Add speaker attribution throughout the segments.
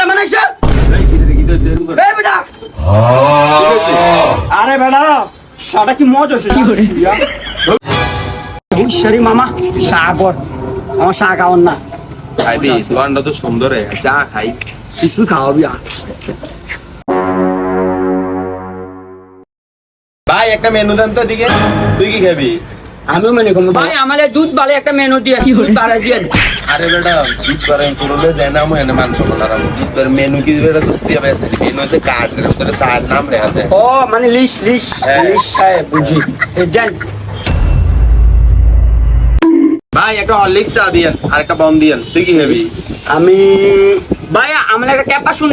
Speaker 1: কাটা বানাইছ এই বেটা আরে বেটা সাটা কি মজা হচ্ছে শরী মামা সাগর আমার শাক খাওয়ান না
Speaker 2: খাইবি দোকানটা তো সুন্দর চা খাই
Speaker 1: তুই খাওয়াবি
Speaker 2: ভাই একটা মেনু দেন তো দিকে তুই কি খাবি
Speaker 1: আমিও মেনু কম ভাই আমাদের দুধ বালে একটা মেনু দিয়ে দুধ বাড়াই দিয়ে
Speaker 2: আরে বেটা দুধ করে করলে যায় না আমি এনে মাংস বানালাম দুধ করে মেনু কি বেটা দুধ দিয়ে বেসে মেনু হচ্ছে কার্ডের ভিতরে চার নাম রে হাতে
Speaker 1: ও মানে লিস্ট বুঝি জান
Speaker 2: ভাই একটা হরলিক্স চা দিয়েন আর একটা বন দিয়েন তুই কি খাবি
Speaker 1: আমি ভাই আমার একটা ক্যাপা শুনি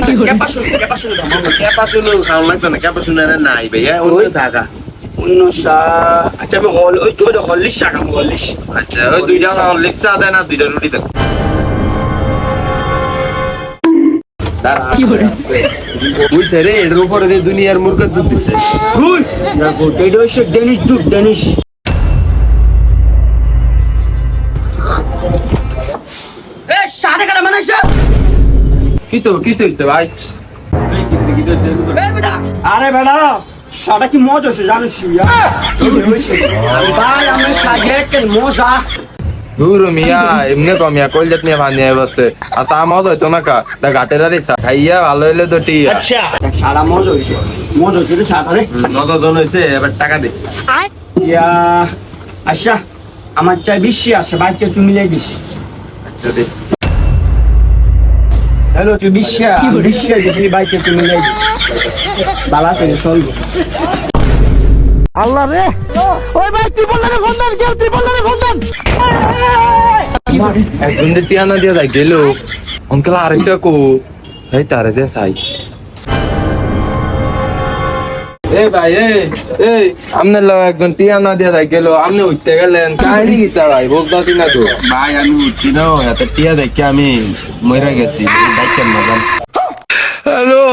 Speaker 2: ক্যাপা শুনু খাওয়া লাগতো না ক্যাপা শুনে নাই ভাইয়া অন্য চা খা
Speaker 1: অন্য চা আচ্ছা আমি ওই তো হরলিক্স চা খাবো হরলিক্স
Speaker 2: আচ্ছা ওই দুইটা হরলিক্স চা দেন আর দুইটা রুটি দেন বুঝছে রে এটার উপরে দিয়ে দুনিয়ার মুরগের দুধ দিচ্ছে
Speaker 1: গুড এটা হচ্ছে ডেনিশ দুধ ডেনিশ সাড়ে কাটা বানাইছ
Speaker 2: কি হইছে ভাই
Speaker 1: আরে বেটা সাটা কি মজা হচ্ছে জানিস ভাই আমি সাজে একটা মজা
Speaker 2: দূর মিয়া এমনি কমিয়া কইলত নিয়ে ভানিয়ে বসে আচ্ছা মজা হইতো না কা ঘাটের আর ইচ্ছা খাইয়া ভালো হইলে তো টি
Speaker 1: সারা মজা হচ্ছে সাঁতারে
Speaker 2: মজা জন হয়েছে এবার টাকা দে
Speaker 1: আচ্ছা আমার চাই বেশি আছে বাচ্চা তুই মিলাই দিস
Speaker 2: আচ্ছা দে
Speaker 1: হ্যালো তুই বিশ্বা দিস বাইকে তুই মিলাই দিস ভালো আছে চলবো
Speaker 3: আল্লাহ রে ওই ভাই ত্রিপল লাগে ফোন দেন কেউ ত্রিপল লাগে ফোন দেন
Speaker 2: একজন দিয়ে টিয়ানা দিয়ে যাই গেল অঙ্কেল আরেকটা কো তাই তারে দে সাই এই ভাই এই আমনে লো একজন টিয়ানা দিয়ে যাই গেল আমনে উঠতে গেলেন কাহিনী গীতা ভাই বুঝতাছি না তো ভাই আমি উঠছি না এত টিয়া দেখে আমি মরে গেছি দেখেন না জান
Speaker 3: হ্যালো